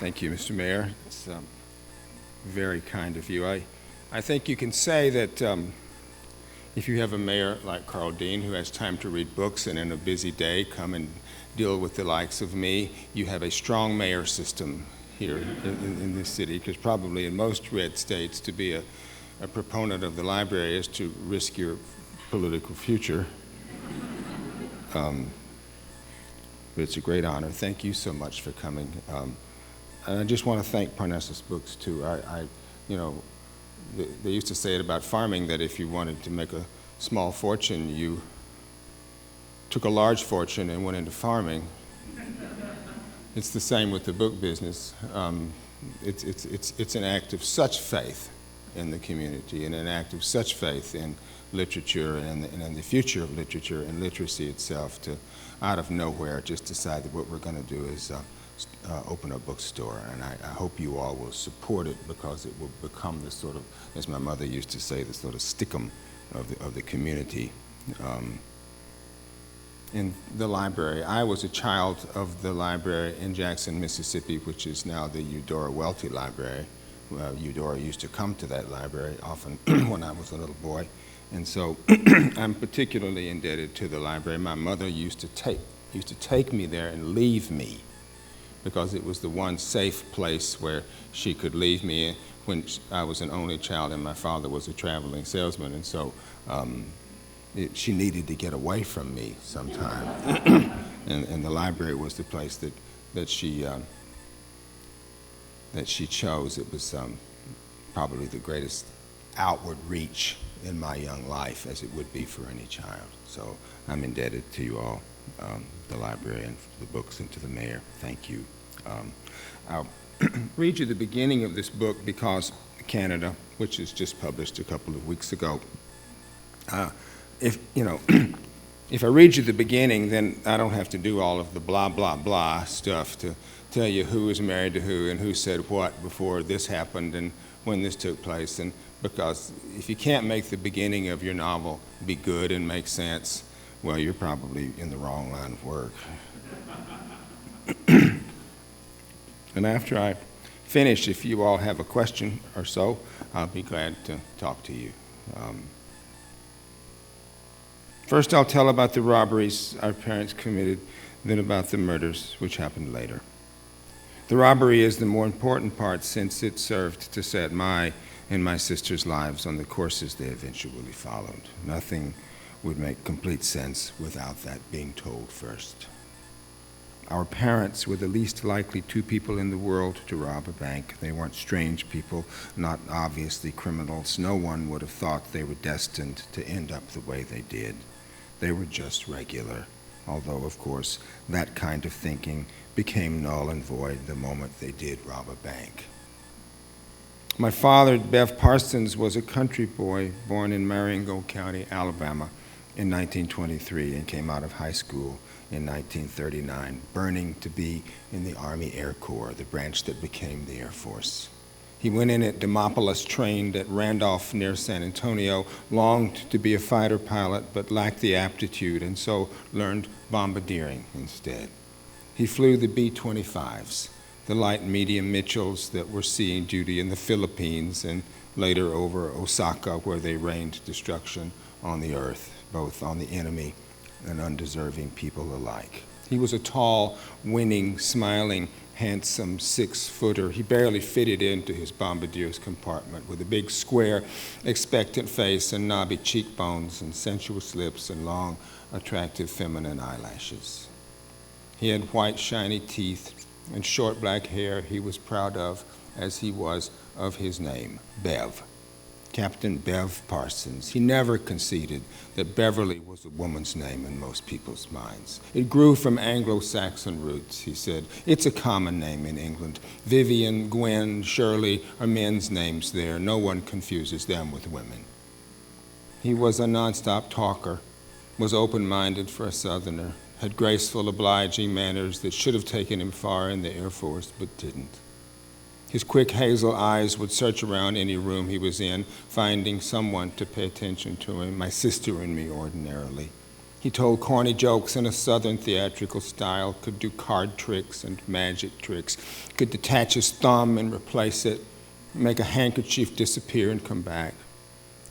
Thank you, Mr. Mayor. It's very kind of you. I think you can say that if you have a mayor like Carl Dean who has time to read books and in a busy day come and deal with the likes of me, you have a strong mayor system here in this city, because probably in most red states to be a proponent of the library is to risk your political future. But it's a great honor. Thank you so much for coming. And I just want to thank Parnassus Books too. They used to say it about farming, that if you wanted to make a small fortune, you took a large fortune and went into farming. It's the same with the book business. It's an act of such faith in the community, and an act of such faith in literature and in the future of literature and literacy itself, to out of nowhere just decide that what we're going to do is open a bookstore. And I hope you all will support it, because it will become the sort of, as my mother used to say, the sort of stickum of the community. In the library, I was a child of the library in Jackson, Mississippi, which is now the Eudora Welty Library. Eudora used to come to that library often when I was a little boy. And so I'm particularly indebted to the library. My mother used to take me there and leave me, because it was the one safe place where she could leave me when I was an only child and my father was a traveling salesman. And so she needed to get away from me sometime. and the library was the place that she chose. It was probably the greatest outward reach in my young life, as it would be for any child. So I'm indebted to you all, the library and the books, and to the mayor. Thank you. I'll read you the beginning of this book, because Canada, which was just published a couple of weeks ago, if I read you the beginning, then I don't have to do all of the blah, blah, blah stuff to tell you who was married to who and who said what before this happened and when this took place. And because if you can't make the beginning of your novel be good and make sense, well, you're probably in the wrong line of work. And after I finish, if you all have a question or so, I'll be glad to talk to you. First, I'll tell about the robberies our parents committed, then about the murders, which happened later. The robbery is the more important part, since it served to set my and my sister's lives on the courses they eventually followed. Nothing would make complete sense without that being told first. Our parents were the least likely two people in the world to rob a bank. They weren't strange people, not obviously criminals. No one would have thought they were destined to end up the way they did. They were just regular, although, of course, that kind of thinking became null and void the moment they did rob a bank. My father, Bev Parsons, was a country boy born in Marengo County, Alabama in 1923, and came out of high school in 1939, burning to be in the Army Air Corps, the branch that became the Air Force. He went in at Demopolis, trained at Randolph near San Antonio, longed to be a fighter pilot but lacked the aptitude, and so learned bombardiering instead. He flew the B-25s, the light and medium Mitchells that were seeing duty in the Philippines and later over Osaka, where they rained destruction on the earth, both on the enemy and undeserving people alike. He was a tall, winning, smiling, handsome six-footer. He barely fitted into his bombardier's compartment, with a big, square, expectant face and knobby cheekbones and sensuous lips and long, attractive feminine eyelashes. He had white, shiny teeth and short black hair he was proud of, as he was of his name, Bev. Captain Bev Parsons. He never conceded that Beverly was a woman's name in most people's minds. It grew from Anglo-Saxon roots, he said. It's a common name in England. Vivian, Gwen, Shirley are men's names there. No one confuses them with women. He was a nonstop talker, was open-minded for a Southerner, had graceful, obliging manners that should have taken him far in the Air Force, but didn't. His quick hazel eyes would search around any room he was in, finding someone to pay attention to him, my sister and me ordinarily. He told corny jokes in a Southern theatrical style, could do card tricks and magic tricks, could detach his thumb and replace it, make a handkerchief disappear and come back.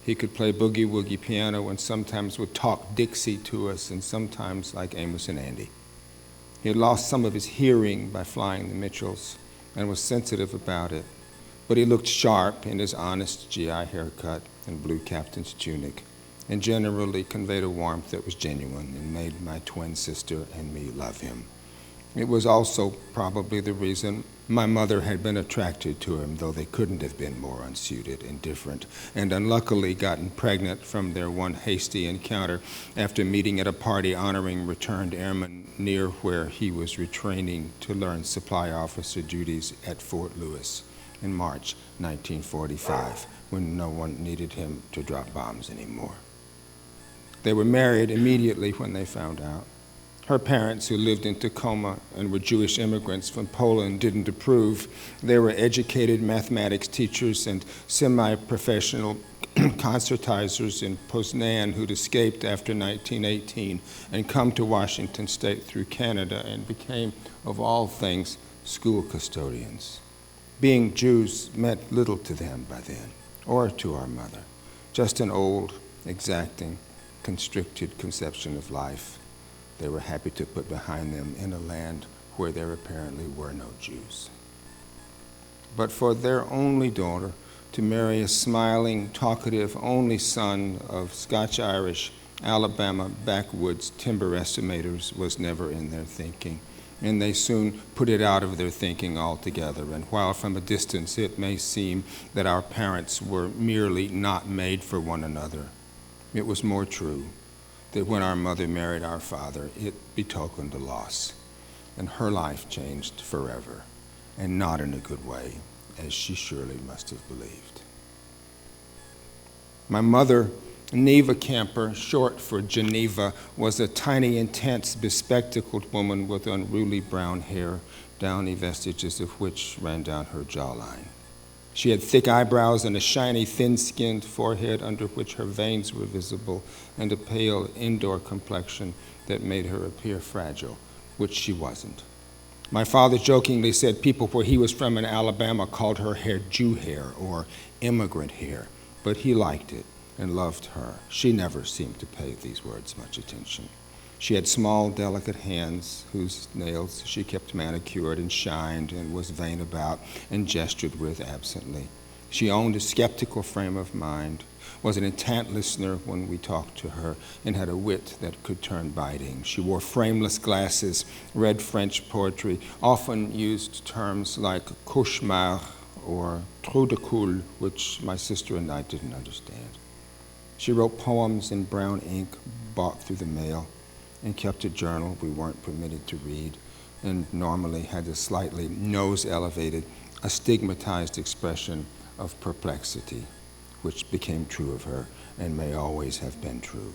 He could play boogie-woogie piano and sometimes would talk Dixie to us and sometimes like Amos and Andy. He had lost some of his hearing by flying the Mitchells and was sensitive about it, but he looked sharp in his honest GI haircut and blue captain's tunic, and generally conveyed a warmth that was genuine and made my twin sister and me love him. It was also probably the reason my mother had been attracted to him, though they couldn't have been more unsuited and different, and unluckily gotten pregnant from their one hasty encounter after meeting at a party honoring returned airmen near where he was retraining to learn supply officer duties at Fort Lewis in March 1945, when no one needed him to drop bombs anymore. They were married immediately when they found out. Her parents, who lived in Tacoma and were Jewish immigrants from Poland, didn't approve. They were educated mathematics teachers and semi-professional concertizers in Poznan who'd escaped after 1918 and come to Washington State through Canada and became, of all things, school custodians. Being Jews meant little to them by then, or to our mother, just an old, exacting, constricted conception of life they were happy to put behind them in a land where there apparently were no Jews. But for their only daughter to marry a smiling, talkative only son of Scotch-Irish, Alabama backwoods timber estimators was never in their thinking, and they soon put it out of their thinking altogether. And while from a distance it may seem that our parents were merely not made for one another, it was more true that when our mother married our father, it betokened a loss, and her life changed forever, and not in a good way, as she surely must have believed. My mother, Neva Camper, short for Geneva, was a tiny, intense, bespectacled woman with unruly brown hair, downy vestiges of which ran down her jawline. She had thick eyebrows and a shiny, thin-skinned forehead under which her veins were visible, and a pale indoor complexion that made her appear fragile, which she wasn't. My father jokingly said people where he was from in Alabama called her hair Jew hair or immigrant hair, but he liked it and loved her. She never seemed to pay these words much attention. She had small, delicate hands whose nails she kept manicured and shined and was vain about and gestured with absently. She owned a skeptical frame of mind, was an intent listener when we talked to her, and had a wit that could turn biting. She wore frameless glasses, read French poetry, often used terms like cauchemar or trou de coule, which my sister and I didn't understand. She wrote poems in brown ink bought through the mail, and kept a journal we weren't permitted to read, and normally had a slightly nose-elevated, astigmatized expression of perplexity, which became true of her and may always have been true.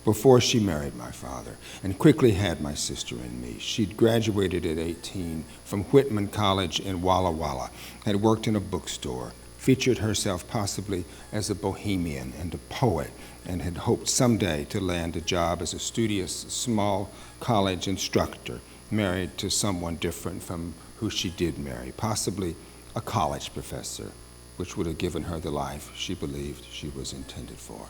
Before she married my father, and quickly had my sister and me, she'd graduated at 18 from Whitman College in Walla Walla, had worked in a bookstore, featured herself possibly as a bohemian and a poet, and had hoped someday to land a job as a studious small college instructor, married to someone different from who she did marry, possibly a college professor, which would have given her the life she believed she was intended for.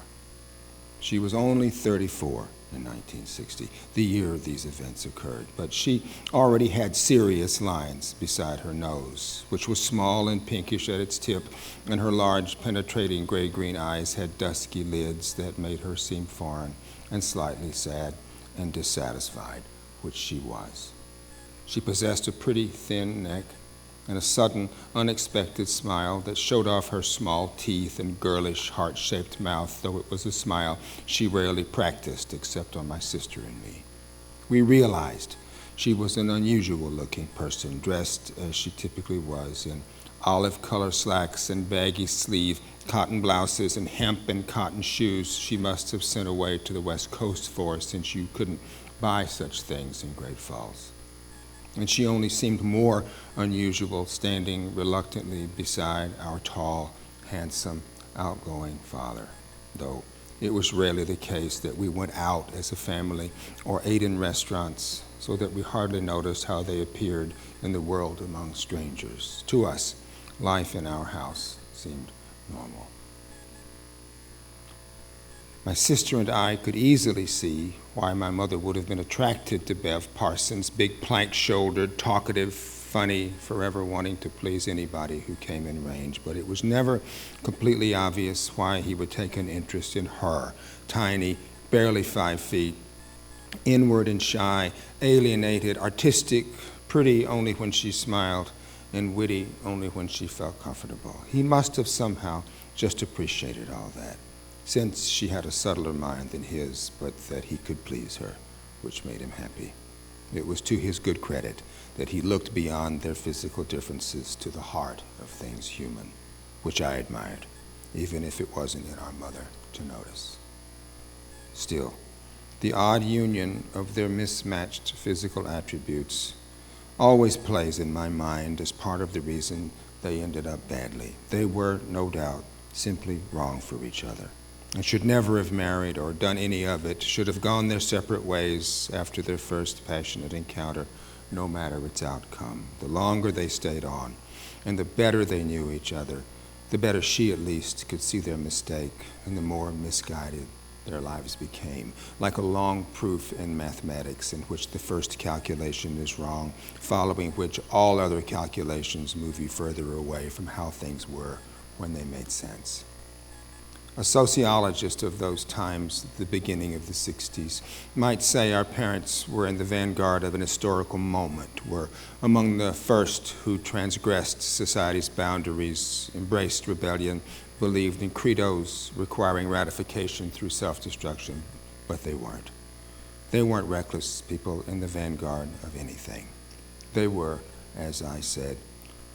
She was only 34 in 1960, the year these events occurred, but she already had serious lines beside her nose, which was small and pinkish at its tip, and her large, penetrating gray-green eyes had dusky lids that made her seem foreign and slightly sad and dissatisfied, which she was. She possessed a pretty thin neck and a sudden, unexpected smile that showed off her small teeth and girlish, heart-shaped mouth, though it was a smile she rarely practiced except on my sister and me. We realized she was an unusual-looking person, dressed as she typically was, in olive-color slacks and baggy-sleeve cotton blouses and hemp and cotton shoes she must have sent away to the West Coast for, since you couldn't buy such things in Great Falls. And she only seemed more unusual standing reluctantly beside our tall, handsome, outgoing father, though It was rarely the case that we went out as a family or ate in restaurants, so that we hardly noticed how they appeared in the world among strangers. To us, life in our house seemed normal. My sister and I could easily see why my mother would have been attracted to Bev Parsons, big plank-shouldered, talkative, funny, forever wanting to please anybody who came in range, but it was never completely obvious why he would take an interest in her, tiny, barely 5 feet, inward and shy, alienated, artistic, pretty only when she smiled, and witty only when she felt comfortable. He must have somehow just appreciated all that, since she had a subtler mind than his, but that he could please her, which made him happy. It was to his good credit that he looked beyond their physical differences to the heart of things human, which I admired, even if it wasn't in our mother to notice. Still, the odd union of their mismatched physical attributes always plays in my mind as part of the reason they ended up badly. They were, no doubt, simply wrong for each other, and should never have married or done any of it, should have gone their separate ways after their first passionate encounter, no matter its outcome. The longer they stayed on, and the better they knew each other, the better she at least could see their mistake, and the more misguided their lives became, like a long proof in mathematics in which the first calculation is wrong, following which all other calculations move you further away from how things were when they made sense. A sociologist of those times, the beginning of the 60s, might say our parents were in the vanguard of an historical moment, were among the first who transgressed society's boundaries, embraced rebellion, believed in credos requiring ratification through self-destruction, but they weren't. They weren't reckless people in the vanguard of anything. They were, as I said,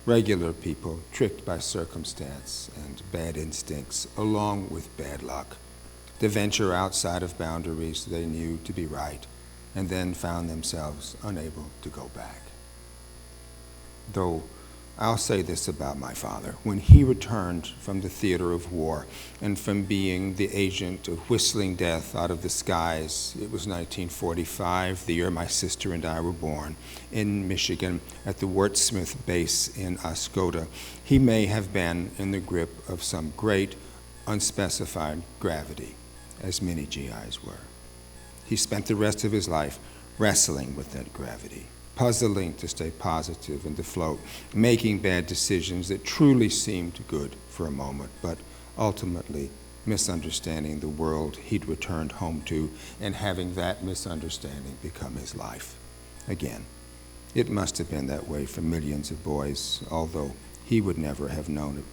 regular people tricked by circumstance and bad instincts, along with bad luck, to venture outside of boundaries they knew to be right, and then found themselves unable to go back. Though I'll say this about my father. When he returned from the theater of war and from being the agent of whistling death out of the skies, it was 1945, the year my sister and I were born, in Michigan at the Wurtsmith base in Oscoda, he may have been in the grip of some great, unspecified gravity, as many GIs were. He spent the rest of his life wrestling with that gravity, puzzling to stay positive and to float, making bad decisions that truly seemed good for a moment, but ultimately misunderstanding the world he'd returned home to and having that misunderstanding become his life. Again, it must have been that way for millions of boys, although he would never have known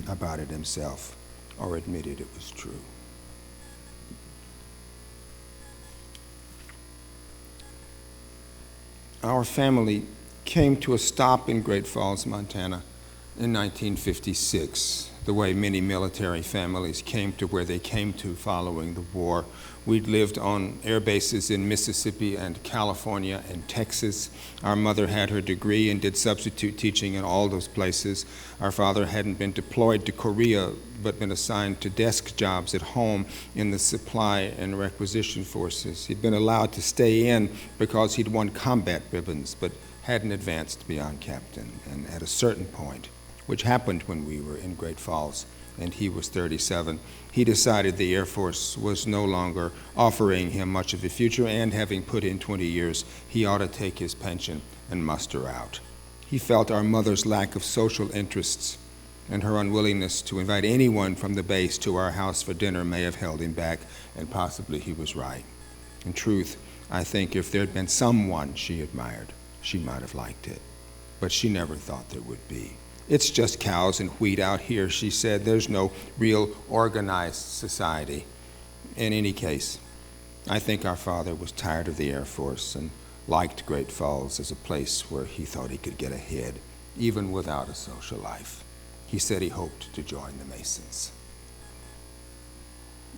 about it himself or admitted it was true. Our family came to a stop in Great Falls, Montana in 1956, the way many military families came to where they came to following the war. We'd lived on air bases in Mississippi and California and Texas. Our mother had her degree and did substitute teaching in all those places. Our father hadn't been deployed to Korea, but been assigned to desk jobs at home in the supply and requisition forces. He'd been allowed to stay in because he'd won combat ribbons, but hadn't advanced beyond captain. And at a certain point, which happened when we were in Great Falls, and he was 37, he decided the Air Force was no longer offering him much of a future, and having put in 20 years, he ought to take his pension and muster out. He felt our mother's lack of social interests and her unwillingness to invite anyone from the base to our house for dinner may have held him back, and possibly he was right. In truth, I think if there'd been someone she admired, she might have liked it, but she never thought there would be. It's just cows and wheat out here, she said. There's no real organized society. In any case, I think our father was tired of the Air Force and liked Great Falls as a place where he thought he could get ahead, even without a social life. He said he hoped to join the Masons.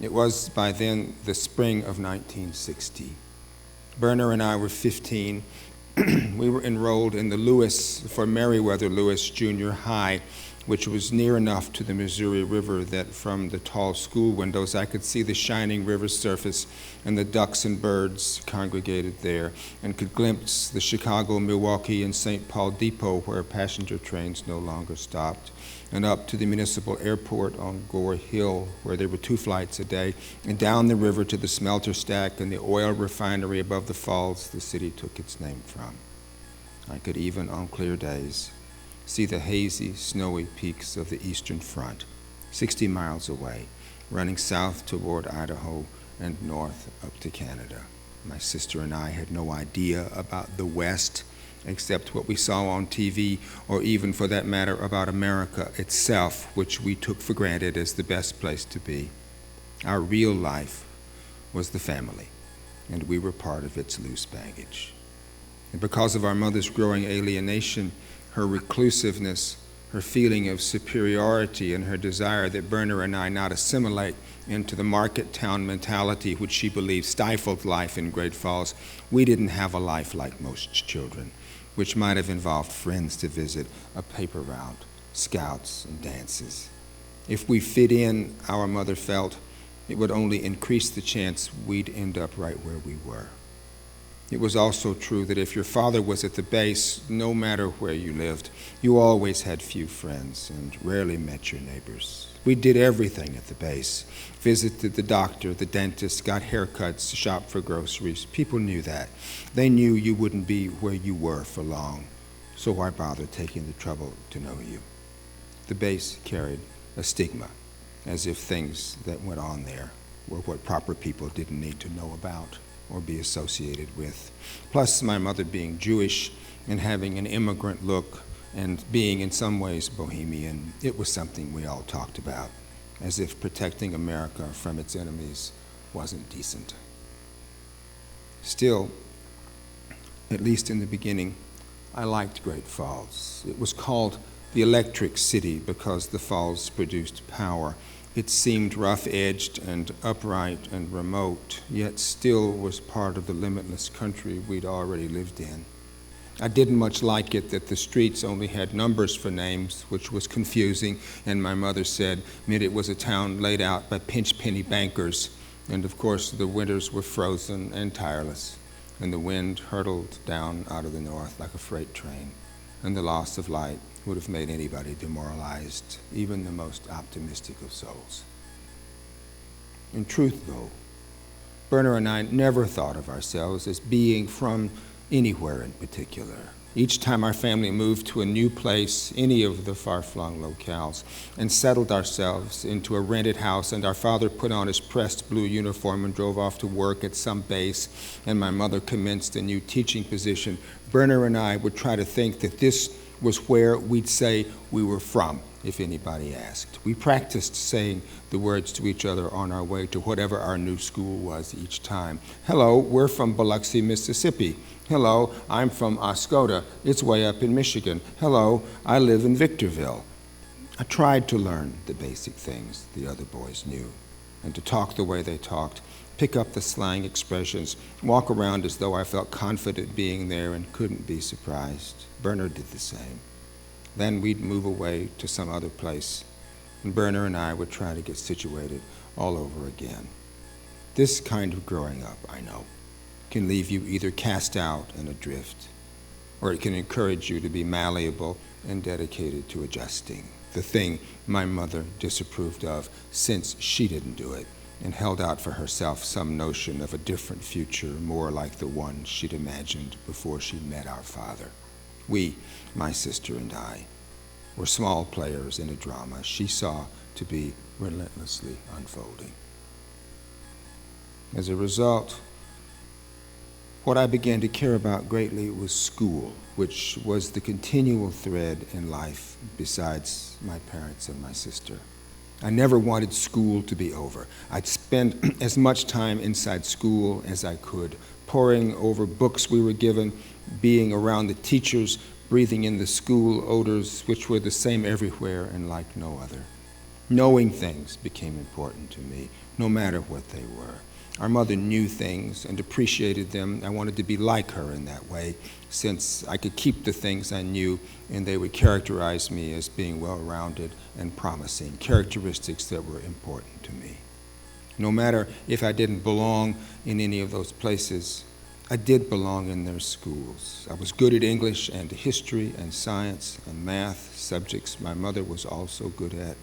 It was by then the spring of 1960. Berner and I were 15. We were enrolled in the Lewis for Meriwether Lewis Junior High, which was near enough to the Missouri River that from the tall school windows I could see the shining river surface and the ducks and birds congregated there, and could glimpse the Chicago, Milwaukee, and St. Paul depot where passenger trains no longer stopped, and up to the municipal airport on Gore Hill where there were 2 flights a day, and down the river to the smelter stack and the oil refinery above the falls the city took its name from. I could even, on clear days, see the hazy, snowy peaks of the Eastern Front, 60 miles away, running south toward Idaho and north up to Canada. My sister and I had no idea about the West, except what we saw on TV, or even, for that matter, about America itself, which we took for granted as the best place to be. Our real life was the family, and we were part of its loose baggage. And because of our mother's growing alienation, her reclusiveness, her feeling of superiority, and her desire that Berner and I not assimilate into the market town mentality which she believed stifled life in Great Falls, we didn't have a life like most children, which might have involved friends to visit, a paper route, scouts, and dances. If we fit in, our mother felt, it would only increase the chance we'd end up right where we were. It was also true that if your father was at the base, no matter where you lived, you always had few friends and rarely met your neighbors. We did everything at the base, visited the doctor, the dentist, got haircuts, shopped for groceries. People knew that. They knew you wouldn't be where you were for long, so why bother taking the trouble to know you? The base carried a stigma, as if things that went on there were what proper people didn't need to know about or be associated with. Plus, my mother being Jewish and having an immigrant look and being in some ways bohemian, it was something we all talked about, as if protecting America from its enemies wasn't decent. Still, at least in the beginning, I liked Great Falls. It was called the Electric City because the falls produced power. It seemed rough-edged and upright and remote, yet still was part of the limitless country we'd already lived in. I didn't much like it that the streets only had numbers for names, which was confusing, and my mother said meant it was a town laid out by pinch penny bankers. And of course, the winters were frozen and tireless, and the wind hurtled down out of the north like a freight train, and the loss of light would have made anybody demoralized, even the most optimistic of souls. In truth, though, Berner and I never thought of ourselves as being from anywhere in particular. Each time our family moved to a new place, any of the far-flung locales, and settled ourselves into a rented house, and our father put on his pressed blue uniform and drove off to work at some base, and my mother commenced a new teaching position, Berner and I would try to think that this was where we'd say we were from, if anybody asked. We practiced saying the words to each other on our way to whatever our new school was each time. Hello, we're from Biloxi, Mississippi. Hello, I'm from Oscoda. It's way up in Michigan. Hello, I live in Victorville. I tried to learn the basic things the other boys knew, and to talk the way they talked, pick up the slang expressions, walk around as though I felt confident being there and couldn't be surprised. Berner did the same. Then we'd move away to some other place, and Berner and I would try to get situated all over again. This kind of growing up, I know, can leave you either cast out and adrift, or it can encourage you to be malleable and dedicated to adjusting, the thing my mother disapproved of since she didn't do it, and held out for herself some notion of a different future more like the one she'd imagined before she met our father. We, my sister and I, were small players in a drama she saw to be relentlessly unfolding. As a result, what I began to care about greatly was school, which was the continual thread in life besides my parents and my sister. I never wanted school to be over. I'd spend as much time inside school as I could, poring over books we were given, being around the teachers, breathing in the school odors, which were the same everywhere and like no other. Knowing things became important to me, no matter what they were. Our mother knew things and appreciated them. I wanted to be like her in that way, since I could keep the things I knew and they would characterize me as being well-rounded and promising, characteristics that were important to me. No matter if I didn't belong in any of those places, I did belong in their schools. I was good at English and history and science and math, subjects my mother was also good at.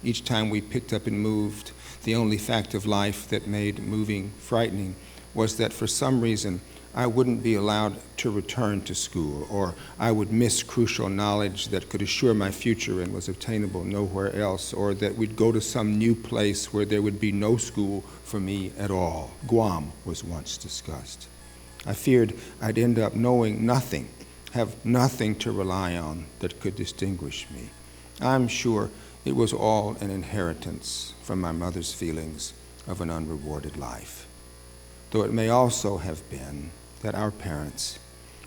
Each time we picked up and moved, the only fact of life that made moving frightening was that for some reason I wouldn't be allowed to return to school, or I would miss crucial knowledge that could assure my future and was obtainable nowhere else, or that we'd go to some new place where there would be no school for me at all. Guam was once discussed. I feared I'd end up knowing nothing, have nothing to rely on that could distinguish me. I'm sure it was all an inheritance from my mother's feelings of an unrewarded life, though it may also have been that our parents,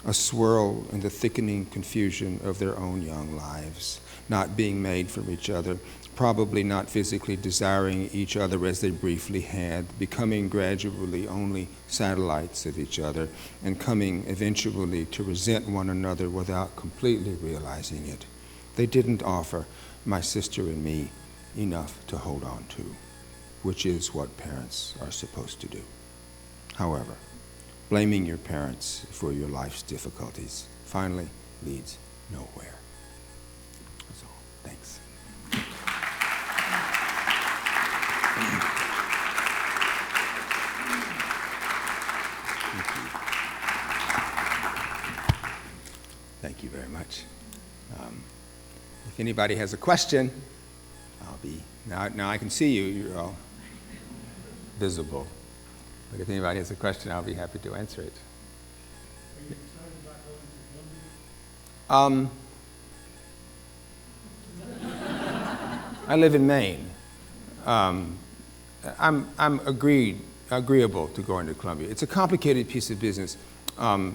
a swirl in the thickening confusion of their own young lives, not being made for each other, probably not physically desiring each other as they briefly had, becoming gradually only satellites of each other, and coming eventually to resent one another without completely realizing it. They didn't offer my sister and me enough to hold on to, which is what parents are supposed to do. However, blaming your parents for your life's difficulties finally leads nowhere. That's all. Thanks. Thank you very much. If anybody has a question, I'll be, now I can see you, you're all visible. But if anybody has a question, I'll be happy to answer it. Are you excited about going to Columbia? I live in Maine. I'm agreeable to going to Columbia. It's a complicated piece of business. My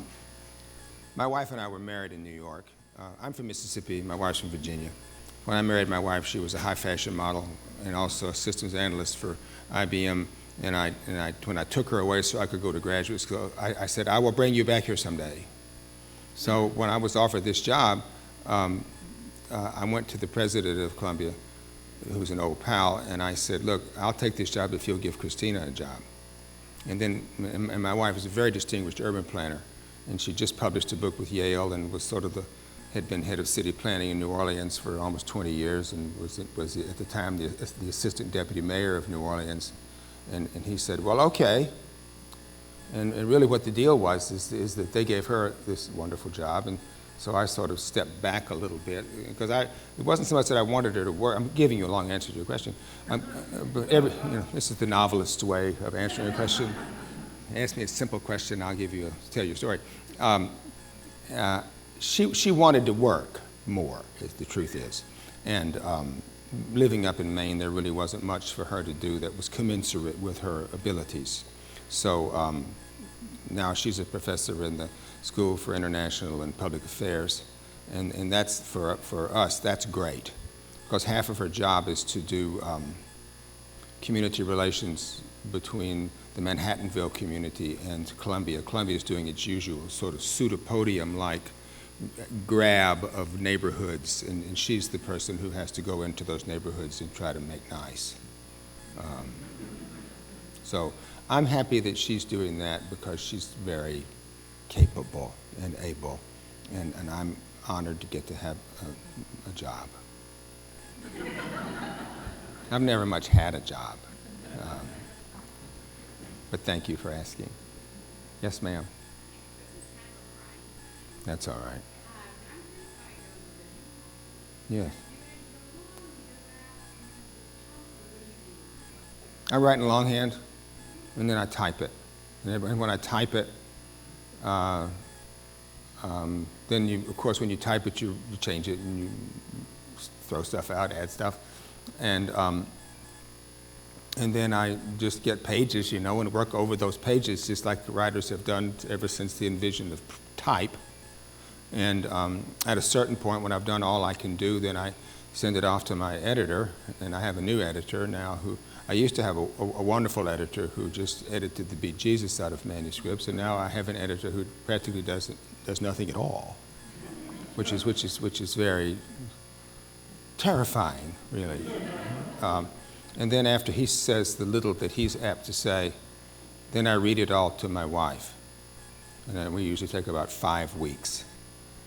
wife and I were married in New York. I'm from Mississippi, my wife's from Virginia. When I married my wife, she was a high fashion model and also a systems analyst for IBM. And when I took her away so I could go to graduate school, I said, I will bring you back here someday. So when I was offered this job, I went to the president of Columbia, who's an old pal, and I said, look, I'll take this job if you'll give Christina a job. And my wife is a very distinguished urban planner, and she just published a book with Yale and was had been head of city planning in New Orleans for almost 20 years and was at the time the assistant deputy mayor of New Orleans. And he said, well, okay. And really what the deal was is that they gave her this wonderful job. And so I sort of stepped back a little bit because it wasn't so much that I wanted her to work. I'm giving you a long answer to your question. But this is the novelist's way of answering a question. Ask me a simple question, I'll tell you a story. She wanted to work more, as the truth is. And living up in Maine, there really wasn't much for her to do that was commensurate with her abilities. So now she's a professor in the School for International and Public Affairs, and that's, for us, that's great, because half of her job is to do community relations between the Manhattanville community and Columbia. Columbia is doing its usual sort of pseudopodium-like grab of neighborhoods, and she's the person who has to go into those neighborhoods and try to make nice. So I'm happy that she's doing that because she's very capable and able, and I'm honored to get to have a job. I've never much had a job, but thank you for asking. Yes, ma'am. That's all right. Yes. I write in longhand, and then I type it. And when I type it, then you, of course, when you type it, you change it and you throw stuff out, add stuff, and then I just get pages, and work over those pages, just like the writers have done ever since the invention of type. And at a certain point, when I've done all I can do, then I send it off to my editor, and I have a new editor now who I used to have a wonderful editor who just edited the Beat Jesus out of manuscripts, and now I have an editor who practically does nothing at all, which is very terrifying, really. And then after he says the little that he's apt to say, then I read it all to my wife. And then we usually take about 5 weeks.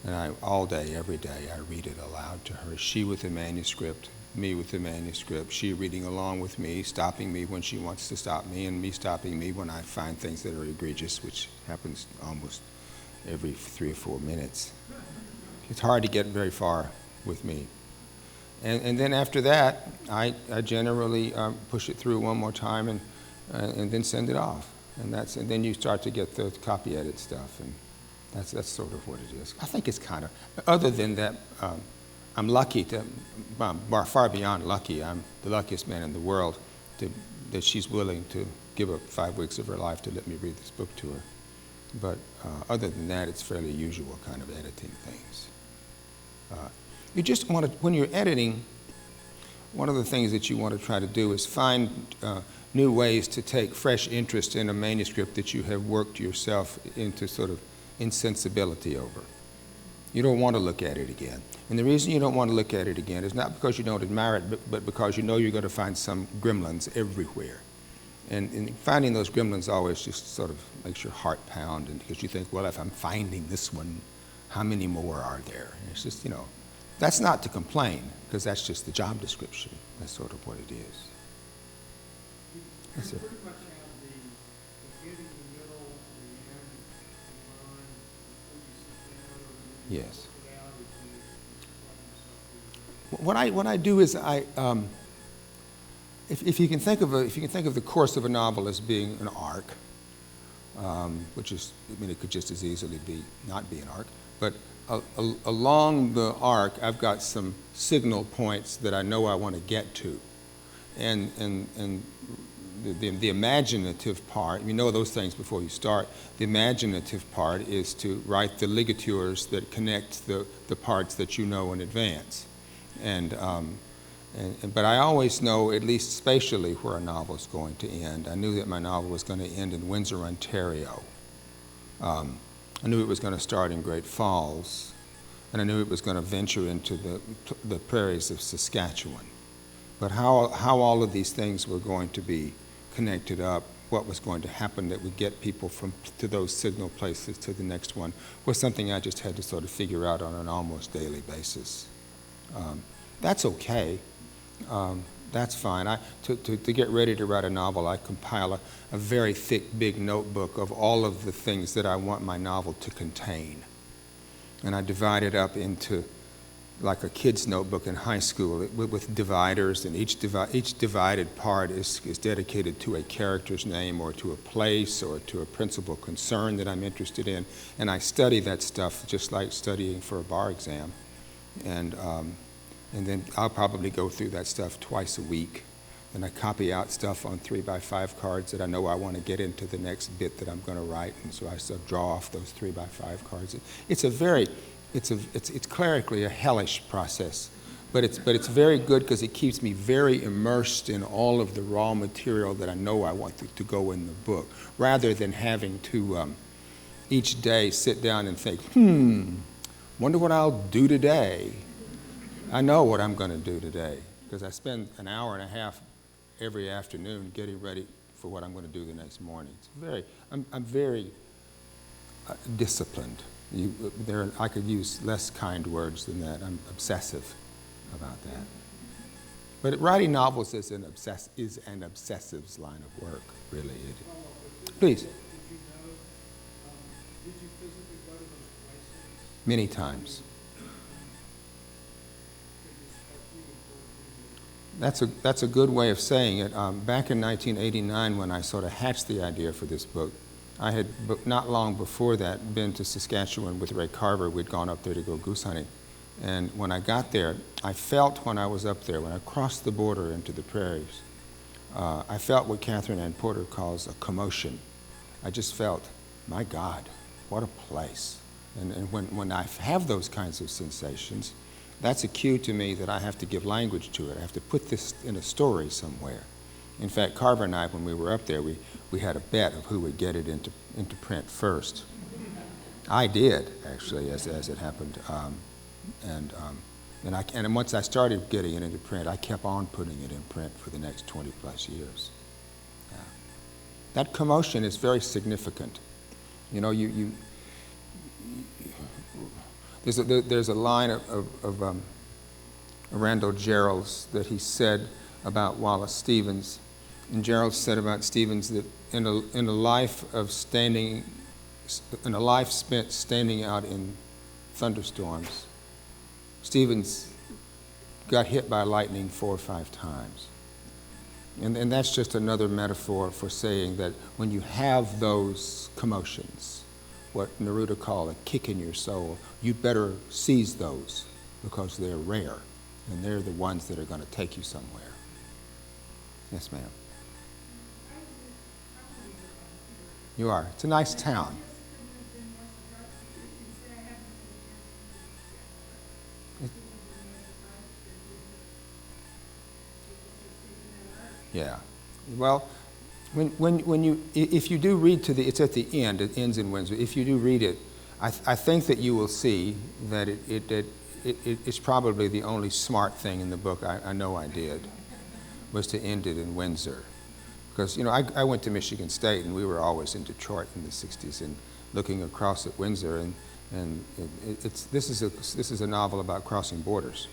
And all day, every day, I read it aloud to her. She with the manuscript, me with the manuscript, she reading along with me, stopping me when she wants to stop me, and me stopping me when I find things that are egregious, which happens almost every 3 or 4 minutes. It's hard to get very far with me. And then after that, I generally push it through one more time and then send it off. And then you start to get the copy edit stuff, and that's sort of what it is. I think it's kind of, other than that, I'm lucky to, far beyond lucky, I'm the luckiest man in the world that she's willing to give up 5 weeks of her life to let me read this book to her. But other than that, it's fairly usual kind of editing things. You just want to, when you're editing, one of the things that you want to try to do is find new ways to take fresh interest in a manuscript that you have worked yourself into sort of insensibility over. You don't want to look at it again. And the reason you don't want to look at it again is not because you don't admire it, but because you know you're going to find some gremlins everywhere. And finding those gremlins always just sort of makes your heart pound, and because you think, well, if I'm finding this one, how many more are there? And it's just, that's not to complain, because that's just the job description. That's sort of what it is. That's it. Pretty much have the beginning, the middle, the end in mind before you sit down, or you Yes. put out as you What I do is if you can think of the course of a novel as being an arc, which is, it could just as easily not be an arc, but along the arc, I've got some signal points that I know I want to get to, and the imaginative part, you know those things before you start. The imaginative part is to write the ligatures that connect the parts that you know in advance. But I always know, at least spatially, where a novel is going to end. I knew that my novel was going to end in Windsor, Ontario. I knew it was going to start in Great Falls, and I knew it was going to venture into the prairies of Saskatchewan. But how all of these things were going to be connected up, what was going to happen that would get people to those signal places to the next one, was something I just had to sort of figure out on an almost daily basis. That's okay. That's fine. To get ready to write a novel, I compile a very thick, big notebook of all of the things that I want my novel to contain. And I divide it up into like a kid's notebook in high school with dividers, and each divided part is dedicated to a character's name or to a place or to a principal concern that I'm interested in. And I study that stuff just like studying for a bar exam. And then I'll probably go through that stuff twice a week. And I copy out stuff on 3x5 cards that I know I want to get into the next bit that I'm going to write. And so I sort of draw off those 3x5 cards. It's clerically a hellish process, but it's very good because it keeps me very immersed in all of the raw material that I know I want to go in the book, rather than having to each day sit down and think, wonder what I'll do today. I know what I'm going to do today because I spend an hour and a half every afternoon getting ready for what I'm going to do the next morning. I'm very disciplined. I could use less kind words than that. I'm obsessive about that. But writing novels is an obsessive's line of work, really. Please. did you physically go to those places? Many times. That's a good way of saying it. Back in 1989, when I sort of hatched the idea for this book, I had, not long before that, been to Saskatchewan with Ray Carver. We'd gone up there to go goose hunting. And when I got there, I felt when I was up there, when I crossed the border into the prairies, I felt what Catherine Ann Porter calls a commotion. I just felt, my God, what a place. And when I have those kinds of sensations, that's a cue to me that I have to give language to it. I have to put this in a story somewhere. In fact, Carver and I, when we were up there, we had a bet of who would get it into print first. I did, actually, as it happened. And once I started getting it into print, I kept on putting it in print for the next 20 plus years. Yeah. That commotion is very significant. You know, there's a line of Randall Gerald's that he said about Wallace Stevens. And Gerald said about Stevens that in a life spent standing out in thunderstorms, Stevens got hit by lightning 4 or 5 times. And that's just another metaphor for saying that when you have those commotions, what Neruda called a kick in your soul, you'd better seize those because they're rare and they're the ones that are going to take you somewhere. Yes, ma'am. You are. It's a nice town. Yeah. Well, when you, if you do read it's at the end, it ends in Windsor. If you do read it, I think that you will see that it's probably the only smart thing in the book I know I did, was to end it in Windsor. Because, you know, I went to Michigan State, and we were always in Detroit in the 60s, and looking across at Windsor, and this is a novel about crossing borders,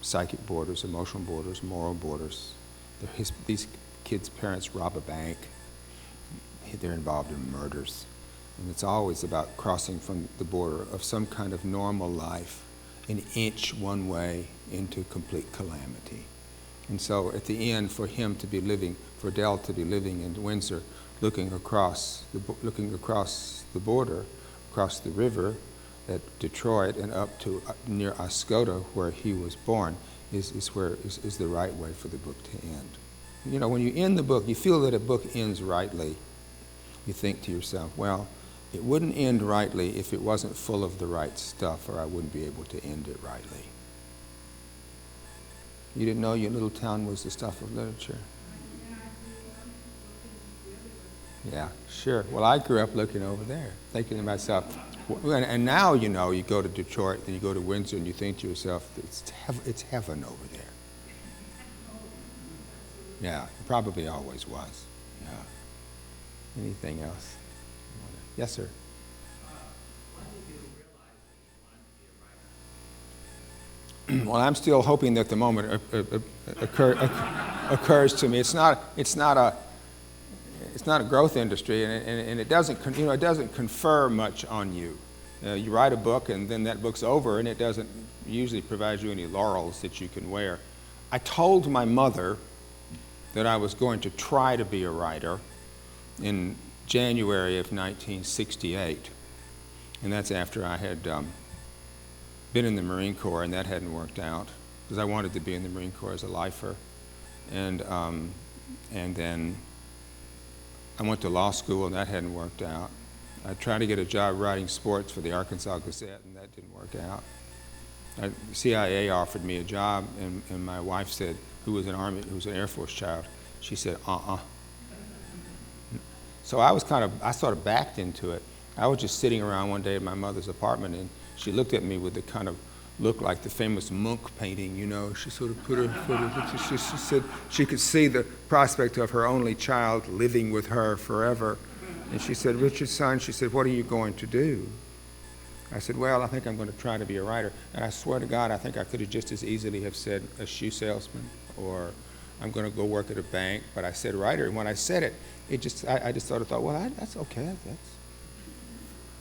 psychic borders, emotional borders, moral borders. These kids' parents rob a bank. They're involved in murders. And it's always about crossing from the border of some kind of normal life an inch one way into complete calamity. And so at the end, for Dell to be living in Windsor, looking across the border, across the river at Detroit and up to near Oscoda, where he was born, is the right way for the book to end. You know, when you end the book, you feel that a book ends rightly. You think to yourself, well, it wouldn't end rightly if it wasn't full of the right stuff, or I wouldn't be able to end it rightly. You didn't know your little town was the stuff of literature? Yeah, sure. Well, I grew up looking over there, thinking to myself, and now, you know, you go to Detroit, then you go to Windsor, and you think to yourself, it's heaven over there. Yeah, it probably always was. Yeah. Anything else? Yes, sir. Well, I'm still hoping that the moment occurs to me. It's not a growth industry, and it doesn't confer much on you. You write a book, and then that book's over, and it doesn't usually provide you any laurels that you can wear. I told my mother that I was going to try to be a writer in January of 1968, and that's after I had been in the Marine Corps, and that hadn't worked out because I wanted to be in the Marine Corps as a lifer, and then I went to law school, and that hadn't worked out. I tried to get a job writing sports for the Arkansas Gazette, and that didn't work out. The CIA offered me a job, and my wife said, who was an Air Force child, she said, So I sort of backed into it. I was just sitting around one day at my mother's apartment, and she looked at me with the kind of look like the famous Munch painting, you know. She sort of put her foot, she said she could see the prospect of her only child living with her forever. And she said, Richard, son, she said, what are you going to do? I said, well, I think I'm going to try to be a writer. And I swear to God, I think I could have just as easily have said a shoe salesman, or I'm going to go work at a bank, but I said writer. And when I said it, I just sort of thought, well, that's okay.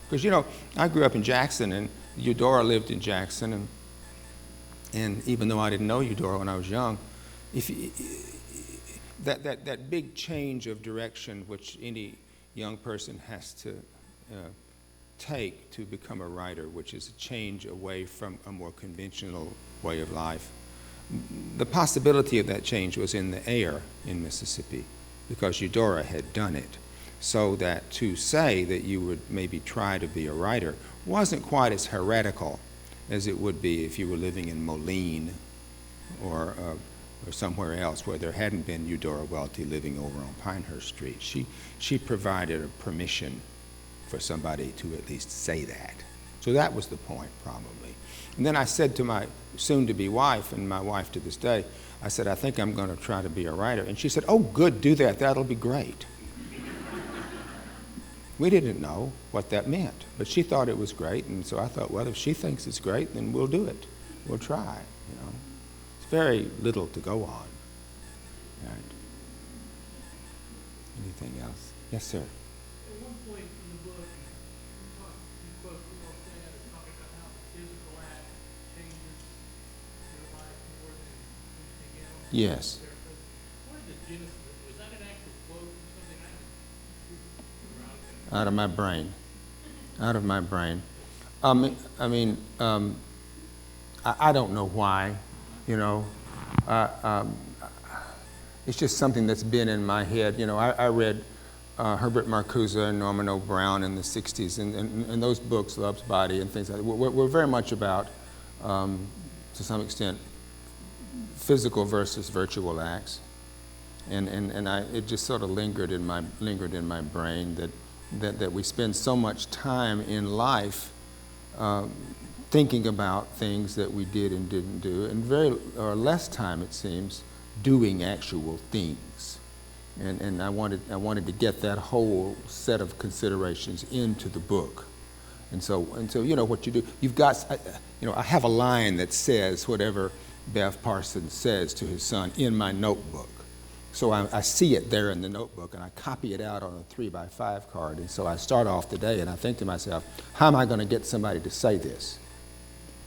Because, you know, I grew up in Jackson, and Eudora lived in Jackson, and even though I didn't know Eudora when I was young, that big change of direction which any young person has to take to become a writer, which is a change away from a more conventional way of life. The possibility of that change was in the air in Mississippi because Eudora had done it. So that to say that you would maybe try to be a writer wasn't quite as heretical as it would be if you were living in Moline or or somewhere else where there hadn't been Eudora Welty living over on Pinehurst Street. She provided a permission for somebody to at least say that. So that was the point, probably. And then I said to my soon-to-be wife, and my wife to this day, I said, I think I'm going to try to be a writer. And she said, oh, good, do that. That'll be great. We didn't know what that meant, but she thought it was great, and so I thought, well, if she thinks it's great, then we'll do it. We'll try, you know. It's very little to go on. Right. Anything else? Yes, sir. At one point in the book, you quote Paul Sand as talking about how the physical act changes your life more than anything else. Yes. What is the genesis? Was that an actual quote or something? Out of my brain. Out of my brain. I don't know why, you know. It's just something that's been in my head. You know, I read Herbert Marcuse and Norman O. Brown in the 60s, and those books, Love's Body and things like that, were very much about, to some extent, physical versus virtual acts. And it just sort of lingered in my brain that we spend so much time in life thinking about things that we did and didn't do, and or less time, it seems, doing actual things. And I wanted to get that whole set of considerations into the book. And so you know what you do. You've got, you know, I have a line that says whatever Bev Parsons says to his son in my notebook. So I see it there in the notebook, and I copy it out on a 3x5 card. And so I start off the day, and I think to myself, how am I going to get somebody to say this?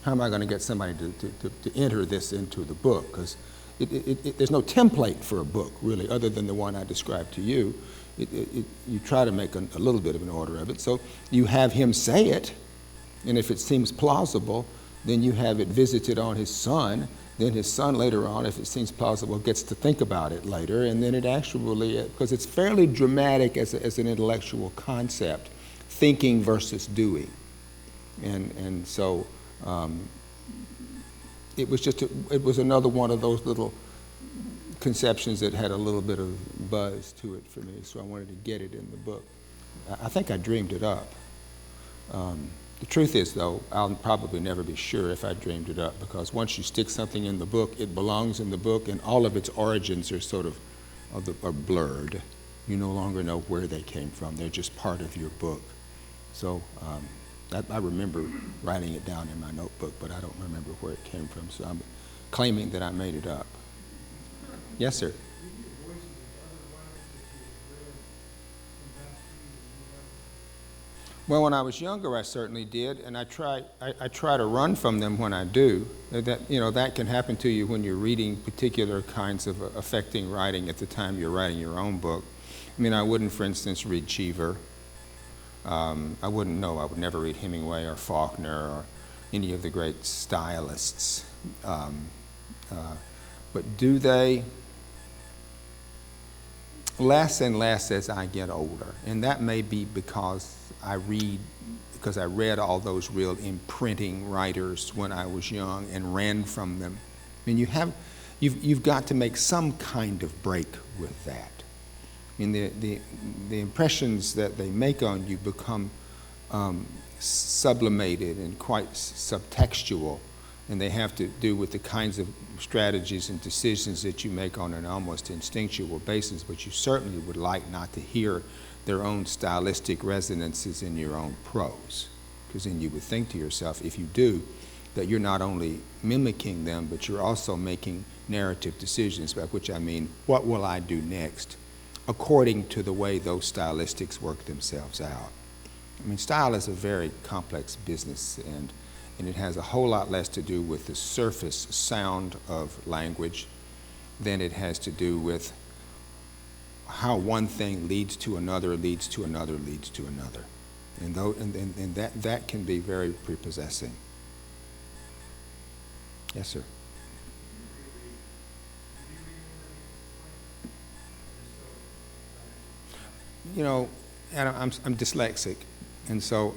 How am I going to get somebody to enter this into the book? Because there's no template for a book, really, other than the one I described to you. You try to make a little bit of an order of it. So you have him say it, and if it seems plausible, then you have it visited on his son. Then his son later on, if it seems plausible, gets to think about it later, and then it actually, because it's fairly dramatic as an intellectual concept, thinking versus doing. And so it was another one of those little conceptions that had a little bit of buzz to it for me, so I wanted to get it in the book. I think I dreamed it up. The truth is, though, I'll probably never be sure if I dreamed it up, because once you stick something in the book, it belongs in the book, and all of its origins are sort of are blurred. You no longer know where they came from. They're just part of your book. So I remember writing it down in my notebook, but I don't remember where it came from, so I'm claiming that I made it up. Yes, sir. Well, when I was younger, I certainly did, and I try to run from them when I do. That can happen to you when you're reading particular kinds of affecting writing at the time you're writing your own book. I mean, I wouldn't, for instance, read Cheever. I would never read Hemingway or Faulkner or any of the great stylists. But do they? Less and less as I get older, and that may be because I read all those real imprinting writers when I was young and ran from them. I mean, you've got to make some kind of break with that. I mean, the impressions that they make on you become sublimated and quite subtextual, and they have to do with the kinds of strategies and decisions that you make on an almost instinctual basis, but you certainly would like not to hear their own stylistic resonances in your own prose, because then you would think to yourself, if you do, that you're not only mimicking them, but you're also making narrative decisions, by which I mean, what will I do next, according to the way those stylistics work themselves out. I mean, style is a very complex business, and it has a whole lot less to do with the surface sound of language than it has to do with how one thing leads to another, leads to another, leads to another. And that can be very prepossessing. Yes, sir. You know, Adam, I'm dyslexic, and so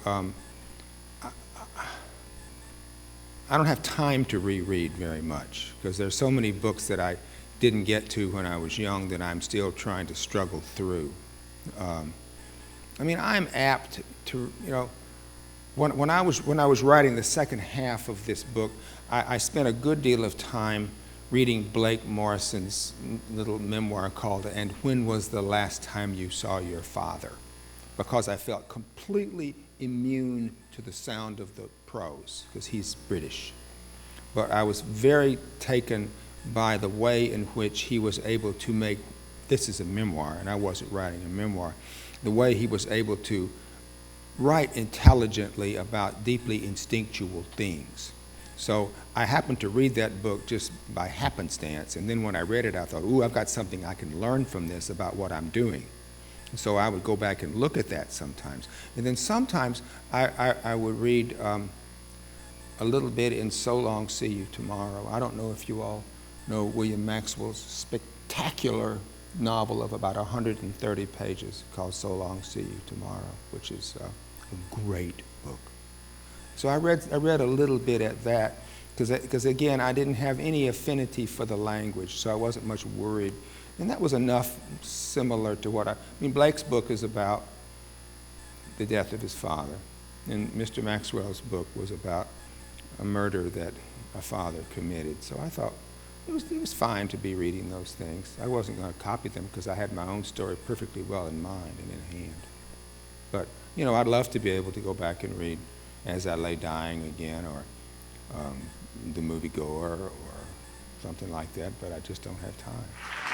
I don't have time to reread very much, because there's so many books that I didn't get to when I was young that I'm still trying to struggle through. I mean, I'm apt to, you know, when I was writing the second half of this book, I spent a good deal of time reading Blake Morrison's little memoir called "And When Was the Last Time You Saw Your Father?" because I felt completely immune to the sound of the prose, because he's British. But I was very taken by the way in which he was able to make, this is a memoir, and I wasn't writing a memoir, the way he was able to write intelligently about deeply instinctual things. So I happened to read that book just by happenstance, and then when I read it, I thought, ooh, I've got something I can learn from this about what I'm doing. And so I would go back and look at that sometimes. And then sometimes I would read a little bit in So Long, See You Tomorrow. I don't know if you all know William Maxwell's spectacular novel of about 130 pages called So Long, See You Tomorrow, which is a great book. So I read a little bit at that, because again, I didn't have any affinity for the language, so I wasn't much worried. And that was enough similar to what I mean, Blake's book is about the death of his father, and Mr. Maxwell's book was about a murder that a father committed. So I thought it was fine to be reading those things. I wasn't going to copy them because I had my own story perfectly well in mind and in hand. But, you know, I'd love to be able to go back and read As I Lay Dying again, or The Moviegoer, or something like that, but I just don't have time.